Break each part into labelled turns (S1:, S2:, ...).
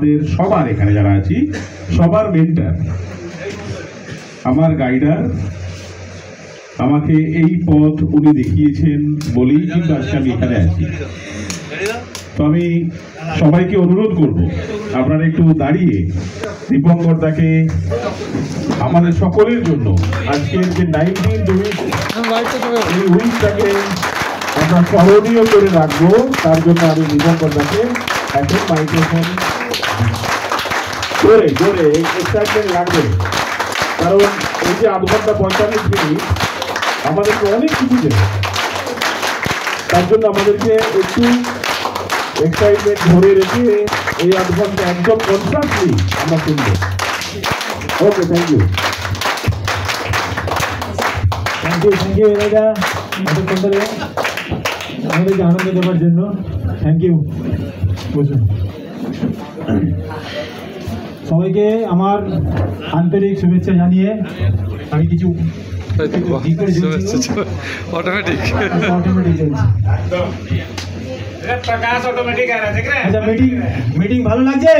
S1: আমাদের সবার এখানে যারা আছি সবার মেন্টর, আমার গাইডার, আমাকে এই পথ উনি দেখিয়েছেন বলেই কিন্তু আজকে আমি এখানে আছি। তো আমি সবাইকে অনুরোধ করব আপনারা একটু দাঁড়িয়ে দীপঙ্কর দাকে আমাদের সকলের জন্য আজকের যে 19th উইকটাকে আমরা স্মরণীয় করে রাখবো, তার জন্য আমি দীপঙ্কর দাকে এখন মাইক্রোফোন জোরে জোরে এক্সাইটমেন্ট লাগবে, কারণ এই যে 8 ঘন্টা 45 মিনিট আমাদেরকে অনেক কিছু দেবে, তার জন্য আমাদেরকে একটু এক্সাইটমেন্ট ধরে রেখে এই 8 ঘন্টা একদম কনস্ট্যান্টলি আমরা শুনবো। ওকে, থ্যাংক ইউ
S2: দাদা, এতক্ষণ ধরে আমাদেরকে আনন্দ দেওয়ার জন্য থ্যাংক ইউ। বুঝুন, সবাইকে আমার আন্তরিক শুভেচ্ছা জানিয়ে আমি কিছু মিটিং ভালো লাগছে?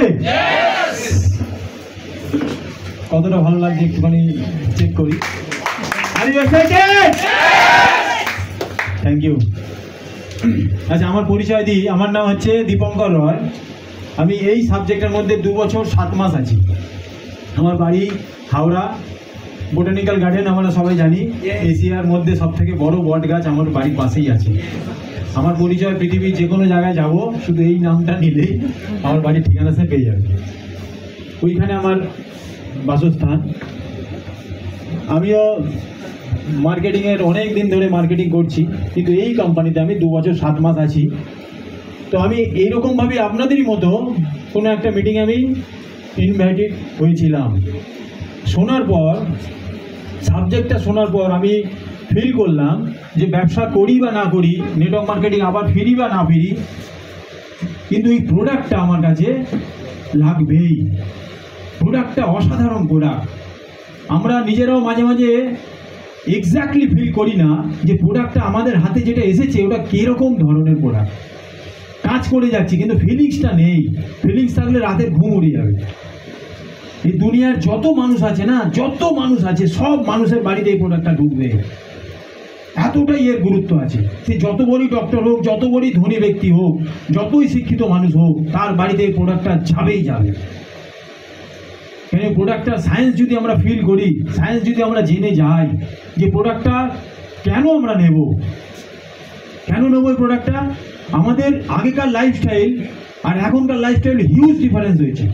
S2: কতটা ভালো লাগছে একটুখানি চেক করি। Thank you. আচ্ছা, আমার পরিচয় দিই। আমার নাম হচ্ছে দীপঙ্কর রয়। আমি এই সাবজেক্টের মধ্যে 2 বছর 7 মাস আছি। আমার বাড়ি হাওড়া, বোটানিক্যাল গার্ডেন আমরা সবাই জানি, এশিয়ার মধ্যে সবথেকে বড় বট গাছ আমার বাড়ির পাশেই আছে। আমার পরিচয় পৃথিবীর যে কোনো জায়গায় যাব, শুধু এই নামটা নিলেই আমার বাড়ির ঠিকানা সে পেয়ে যাবে। ওইখানে আমার বাসস্থান। আমিও মার্কেটিংয়ের অনেক দিন ধরে মার্কেটিং করছি, কিন্তু এই কোম্পানিতে আমি 2 বছর 7 মাস আছি। তো আমি এইরকমভাবে আপনাদেরই মতো কোনো একটা মিটিংয়ে আমি ইনভাইটেড হয়েছিলাম। শোনার পর, সাবজেক্টটা শোনার পর আমি ফিল করলাম যে ব্যবসা করি বা না করি, নেটওয়ার্ক মার্কেটিং আবার ফিরি বা না ফিরি, কিন্তু এই প্রোডাক্টটা আমার কাছে লাগবেই। প্রোডাক্টটা অসাধারণ প্রোডাক্ট। আমরা নিজেরাও মাঝে মাঝে এক্স্যাক্টলি ফিল করি না যে প্রোডাক্টটা আমাদের হাতে যেটা এসেছে ওটা কীরকম ধরনের প্রোডাক্ট। কাজ করে যাচ্ছি কিন্তু ফিলিংসটা নেই। ফিলিংস থাকলে রাতের ঘুম উড়ে যাবে। এই দুনিয়ার যত মানুষ আছে না, যত মানুষ আছে, সব মানুষের বাড়িতে এই প্রোডাক্টটা ঢুকবে, এতটাই এর গুরুত্ব আছে। সে যত বড়ই ডক্টর হোক, যত বড়ই ধনী ব্যক্তি হোক, যতই শিক্ষিত মানুষ হোক, তার বাড়িতে এই প্রোডাক্টটা যাবেই যাবে। কেন প্রোডাক্টটা সায়েন্স যদি আমরা ফিল করি, সায়েন্স যদি আমরা জেনে যাই যে প্রোডাক্টটা কেন আমরা নেব, কেন নেব এই প্রোডাক্টটা। আমাদের আগেকার লাইফস্টাইল আর এখনকার লাইফস্টাইল হিউজ ডিফারেন্স হয়েছে।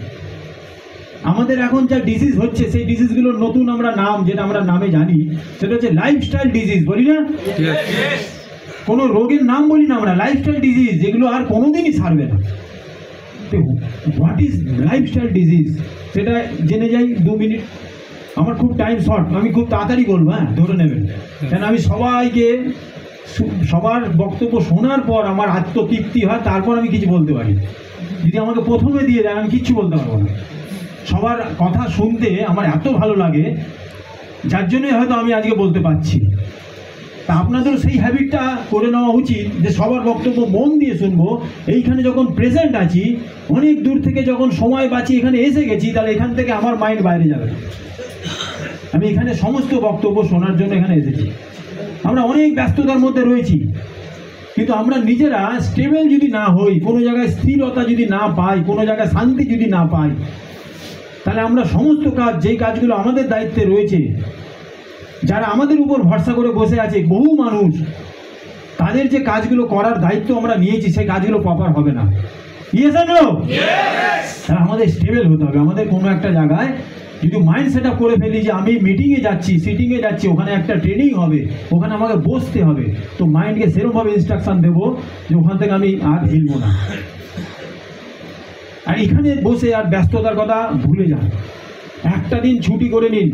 S2: আমাদের এখন যা ডিজিজ হচ্ছে, সেই ডিজিজগুলোর নতুন আমরা নাম, যেটা আমরা নামে জানি, সেটা হচ্ছে লাইফস্টাইল ডিজিজ, বলি না? কোনো রোগের নাম বলি না আমরা, লাইফস্টাইল ডিজিজ, যেগুলো আর কোনোদিনই সারবে না। হোয়াট ইজ লাইফস্টাইল ডিজিজ সেটা জেনে যাই 2 মিনিট। আমার খুব টাইম শর্ট, আমি খুব তাড়াতাড়ি বলবো, হ্যাঁ, ধরে নেবেন। কেন আমি সবাইকে সবার বক্তব্য শোনার পর আমার আত্মতৃপ্তি হয়, তারপর আমি কিছু বলতে পারি। যদি আমাকে প্রথমে দিয়ে দেয় আমি কিচ্ছু বলতে পারবো না। সবার কথা শুনতে আমার এত ভালো লাগে, যার জন্যই হয়তো আমি আজকে বলতে পারছি। তা আপনাদেরও সেই হ্যাবিটটা করে নেওয়া উচিত যে সবার বক্তব্য মন দিয়ে শুনবো। এইখানে যখন প্রেজেন্ট আছি, অনেক দূর থেকে যখন সময় বাঁচি এখানে এসে গেছি, তাহলে এখান থেকে আমার মাইন্ড বাইরে যাবে। আমি এখানে সমস্ত বক্তব্য শোনার জন্য এখানে এসেছি। আমরা অনেক ব্যস্ততার মধ্যে রয়েছি, কিন্তু আমরা নিজেরা স্টেবল যদি না হই, কোনো জায়গায় স্থিরতা যদি না পাই, কোনো জায়গায় শান্তি যদি না পাই, তাহলে আমরা সমস্ত কাজ, যেই কাজগুলো আমাদের দায়িত্বে রয়েছে, যারা আমাদের উপর ভরসা করে বসে আছে বহু মানুষ, তাদের যে কাজগুলো করার দায়িত্ব আমরা নিয়েছি, সেই কাজগুলো প্রপার হবে না। ইয়েস আর নো? তাহলে আমাদের স্টেবল হতে হবে। আমাদের কোনো একটা জায়গায় যদি মাইন্ড সেট আপ করে ফেলি যে আমি মিটিংয়ে যাচ্ছি, সিটিংয়ে যাচ্ছি, ওখানে একটা ট্রেনিং হবে, ওখানে আমাকে বসতে হবে, তো মাইন্ডকে সেরকমভাবে ইনস্ট্রাকশান দেবো যে ওখান থেকে আমি আর হিলবো না। আর এখানে বসে আর ব্যস্ততার কথা ভুলে যান। একটা দিন ছুটি করে নিন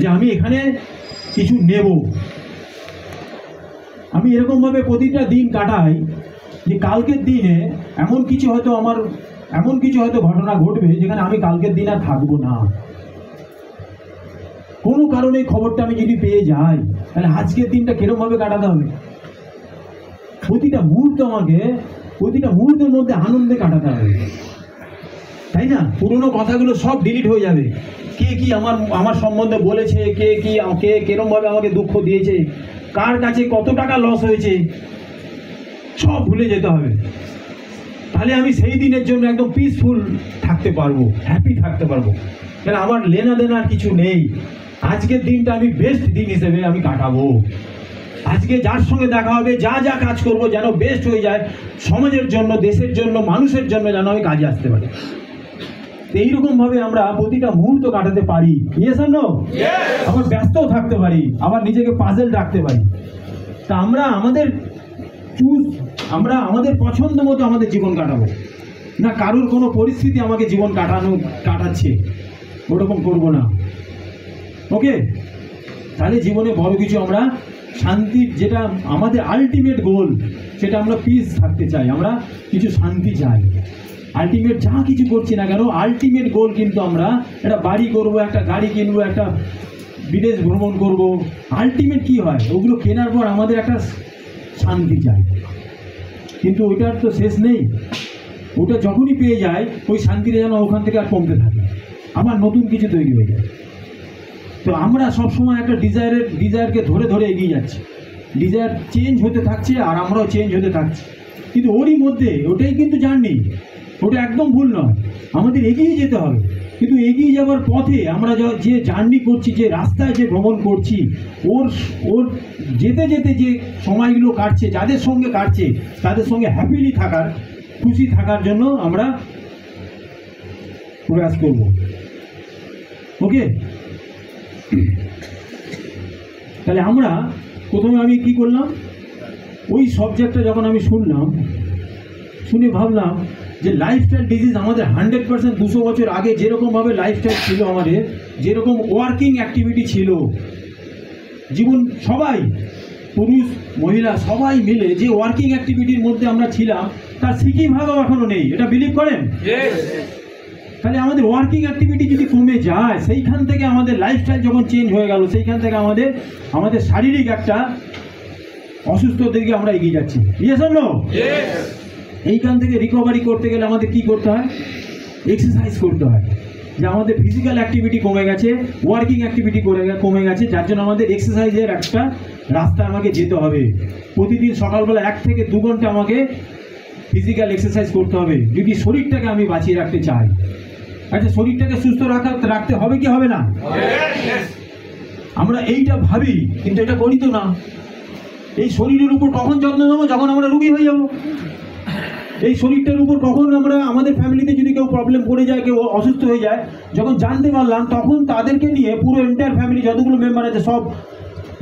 S2: যে আমি এখানে কিছু নেব। আমি এরকমভাবে প্রতিটা দিন কাটাই যে কালকের দিনে এমন কিছু হয়তো ঘটনা ঘটবে যেখানে আমি কালকের দিন আর থাকবো না। কোনো কারণে খবরটা আমি যদি পেয়ে যাই, তাহলে আজকের দিনটা কিরকমভাবে কাটাতে হবে। প্রতিটা মুহূর্ত আমাকে প্রতিটা মুহূর্তের মধ্যে আনন্দে কাটাতে হবে। তাই না? পুরনো কথাগুলো সব ডিলিট হয়ে যাবে। কে কি আমার সম্বন্ধে বলেছে, কে কিরমভাবে আমাকে দুঃখ দিয়েছে, কার কাছে কত টাকা লস হয়েছে, সব ভুলে যেতে হবে। তাহলে আমি সেই দিনের জন্য একদম পিসফুল থাকতে পারবো, হ্যাপি থাকতে পারবো। কেন আমার লেনা দেনার কিছু নেই। আজকের দিনটা আমি বেস্ট দিন হিসেবে আমি কাটাবো। আজকে যার সঙ্গে দেখা হবে, যা যা কাজ করব যেন বেস্ট হয়ে যায়, সমাজের জন্য, দেশের জন্য, মানুষের জন্য যেন আমি কাজে আসতে পারি। এইরকমভাবে আমরা প্রতিটা মুহূর্ত কাটাতে পারি। ইয়েস আর নো? আবার ব্যস্তও থাকতে পারি, আবার নিজেকে পাজেল রাখতে পারি। তা আমরা আমাদের পছন্দ মতো আমাদের জীবন কাটাবো না, কারোর কোনো পরিস্থিতি আমাকে জীবন কাটাচ্ছে ওরকম করবো না। ওকে? তাহলে জীবনে বড় কিছু আমরা শান্তির, যেটা আমাদের আলটিমেট গোল, সেটা আমরা পিস থাকতে চাই, আমরা কিছু শান্তি চাই। আলটিমেট যা কিছু করছি না কেন, আলটিমেট গোল কিন্তু আমরা একটা বাড়ি করবো, একটা গাড়ি কিনবো, একটা বিদেশ ভ্রমণ করব। আলটিমেট কি হয়, ওগুলো কেনার পর আমাদের একটা শান্তি চাই, কিন্তু ওইটার তো শেষ নেই। ওটা যখনই পেয়ে যায়, ওই শান্তিটা যেন ওখান থেকে আর কমতে থাকে, আবার নতুন কিছু তৈরি হয়ে যায়। তো আমরা সবসময় একটা ডিজায়ারকে ধরে ধরে এগিয়ে যাচ্ছি। ডিজায়ার চেঞ্জ হতে থাকছে আর আমরাও চেঞ্জ হতে থাকছি, কিন্তু ওরই মধ্যে ওটাই কিন্তু জার্নি, ওটা একদম ভুল নয়, আমাদের এগিয়ে যেতে হবে। কিন্তু এগিয়ে যাওয়ার পথে আমরা যে জার্নি করছি, যে রাস্তায় যে ভ্রমণ করছি, ওর যেতে যেতে যে সময়গুলো কাটছে, যাদের সঙ্গে কাটছে তাদের সঙ্গে হ্যাপিলি থাকার, খুশি থাকার জন্য আমরা প্রয়াস করব। ওকে? তাহলে আমরা প্রথমে আমি কি করলাম, ওই সাবজেক্টটা যখন আমি শুনলাম, শুনে ভাবলাম যে লাইফস্টাইল ডিজিজ আমাদের 100% 200 বছর আগে যেরকমভাবে লাইফস্টাইল ছিল, আমাদের যেরকম ওয়ার্কিং অ্যাক্টিভিটি ছিল, জীবন সবাই পুরুষ মহিলা সবাই মিলে যে ওয়ার্কিং অ্যাক্টিভিটির মধ্যে আমরা ছিলাম, তার 60% এখনো নেই। এটা বিলিভ করেন? তাহলে আমাদের ওয়ার্কিং অ্যাক্টিভিটি যদি কমে যায়, সেইখান থেকে আমাদের লাইফস্টাইল যখন চেঞ্জ হয়ে গেল, সেইখান থেকে আমাদের শারীরিক একটা অসুস্থতার দিকে আমরা এগিয়ে যাচ্ছি। Yes or no? এইখান থেকে রিকভারি করতে গেলে আমাদের কি করতে হয়? এক্সারসাইজ করতে হয়। যে আমাদের ফিজিক্যাল অ্যাক্টিভিটি কমে গেছে, ওয়ার্কিং অ্যাক্টিভিটি কমে গেছে, যার জন্য আমাদের এক্সারসাইজের একটা রাস্তা আমাকে যেতে হবে। প্রতিদিন সকালবেলা 1 থেকে 2 ঘন্টা আমাকে ফিজিক্যাল এক্সারসাইজ করতে হবে, যদি শরীরটাকে আমি বাঁচিয়ে রাখতে চাই। আচ্ছা, শরীরটাকে সুস্থ রাখতে হবে কি হবে না? আমরা এইটা ভাবি, কিন্তু এটা করি তো না। এই শরীরের উপর কখন যত্ন নেবো? যখন আমরা রোগী হয়ে যাব। এই শরীরটার উপর কখন আমরা, আমাদের ফ্যামিলিতে যদি কেউ প্রবলেম পড়ে যায়, কেউ অসুস্থ হয়ে যায়, যখন জানতে পারলাম, তখন তাদেরকে নিয়ে পুরো এন্টায়ার ফ্যামিলি যতগুলো মেম্বার আছে সব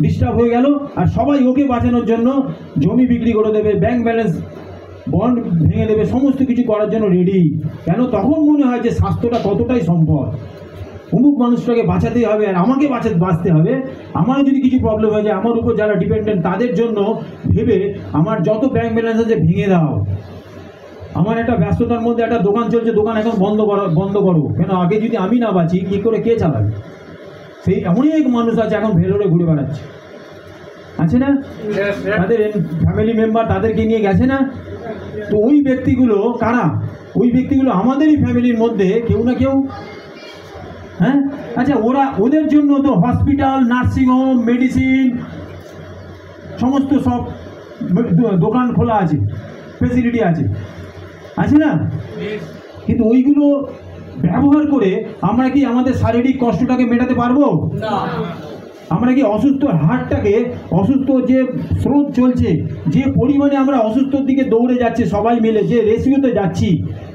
S2: ডিস্টার্ব হয়ে গেল, আর সবাই ওকে বাঁচানোর জন্য জমি বিক্রি করে দেবে, ব্যাংক ব্যালেন্স বন্ড ভেঙে দেবে, সমস্ত কিছু করার জন্য রেডি। কেন? তখন মনে হয় যে স্বাস্থ্যটা কতটাই সম্পদ, অমুক মানুষটাকে বাঁচাতেই হবে, আর আমাকে বাঁচতে হবে। আমারও যদি কিছু প্রবলেম হয়ে যায়, আমার উপর যারা ডিপেন্ডেন্ট তাদের জন্য ভেবে আমার যত ব্যাংক ব্যালেন্স আছে ভেঙে দাও। আমার একটা ব্যস্ততার মধ্যে একটা দোকান চলছে, দোকান এখন বন্ধ করো। কেন? আগে যদি আমি না বাঁচি, কী করে কে চালাবে? সেই এমনই এক মানুষ আছে এখন ভেলোরে ঘুরে বেড়াচ্ছে, আছে না? তাদের ফ্যামিলি মেম্বার তাদেরকে নিয়ে গেছে না? তো ওই ব্যক্তিগুলো কারা? ওই ব্যক্তিগুলো আমাদেরই ফ্যামিলির মধ্যে কেউ না কেউ। হ্যাঁ, আচ্ছা, ওদের জন্য তো হসপিটাল, নার্সিংহোম, মেডিসিন, সমস্ত সব দোকান খোলা আছে, ফেসিলিটি আছে না? কিন্তু ওইগুলো ব্যবহার করে আমরা কি আমাদের শারীরিক কষ্টটাকে মেটাতে পারবো? আমরা কি অসুস্থ হার্টটাকে, অসুস্থ যে স্রোত চলছে, যে পরিমাণে আমরা অসুস্থর দিকে দৌড়ে যাচ্ছি সবাই মিলে, যে রেশিওতে যাচ্ছি,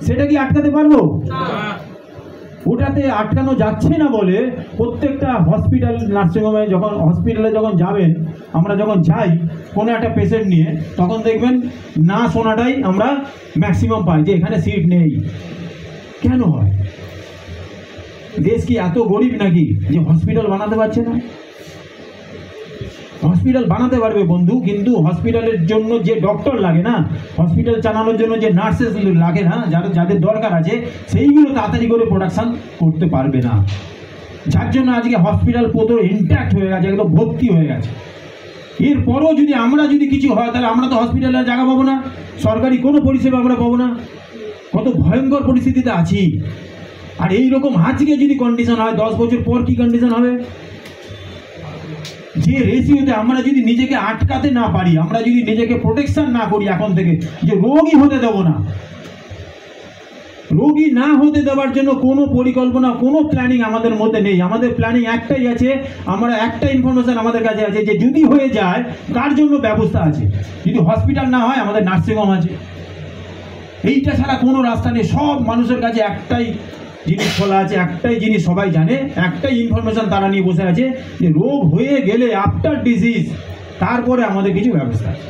S2: সেটা কি আটকাতে পারবো? ওটাতে আটকানো যাচ্ছে না বলে প্রত্যেকটা হসপিটাল, নার্সিংহোমে হসপিটালে যখন যাবেন, আমরা যখন যাই কোনো একটা পেশেন্ট নিয়ে, তখন দেখবেন না শোনাটাই আমরা ম্যাক্সিমাম পাই যে এখানে সিট নেই। কেন হয়? দেশ কি এত গরিব নাকি যে হসপিটাল বানাতে পারছে না? হসপিটাল বানাতে পারবে বন্ধু, কিন্তু হসপিটালের জন্য যে ডক্টর লাগে না, হসপিটাল চালানোর জন্য যে নার্সেস লাগে না, যাদের দরকার আছে, সেইগুলো তাড়াতাড়ি করে প্রোডাকশান করতে পারবে না। যার জন্য আজকে হসপিটাল পুরো ইনট্যাক্ট হয়ে গেছে, একদম ভর্তি হয়ে গেছে। এরপরও যদি কিছু হয়, তাহলে আমরা তো হসপিটালে জায়গা পাবো না, সরকারি কোনো পরিষেবা আমরা পাবো না। কত ভয়ঙ্কর পরিস্থিতিতে আছি। আর এইরকম আজকে যদি কন্ডিশন হয় 10 বছর পর কি কন্ডিশন হবে? যে রেশিওতে আমরা যদি নিজেকে আটকাতে না পারি, আমরা যদি নিজেকে প্রোটেকশন না করি এখন থেকে, যে রোগী হতে দেব না, রোগী না হতে দেওয়ার জন্য কোনো পরিকল্পনা, কোনো প্ল্যানিং আমাদের মধ্যে নেই। আমাদের প্ল্যানিং একটাই আছে, আমরা একটা ইনফরমেশন আমাদের কাছে আছে যে যদি হয়ে যায় তার জন্য ব্যবস্থা আছে। যদি হসপিটাল না হয় আমাদের নার্সিংহোম আছে। এইটা ছাড়া কোনো রাস্তা নেই। সব মানুষের কাছে একটাই জিনিস খোলা আছে, একটাই জিনিস সবাই জানে, একটাই ইনফরমেশন তারা নিয়ে বসে আছে যে রোগ হয়ে গেলে আফটার ডিজিজ তারপরে আমাদের কিছু ব্যবস্থা আছে।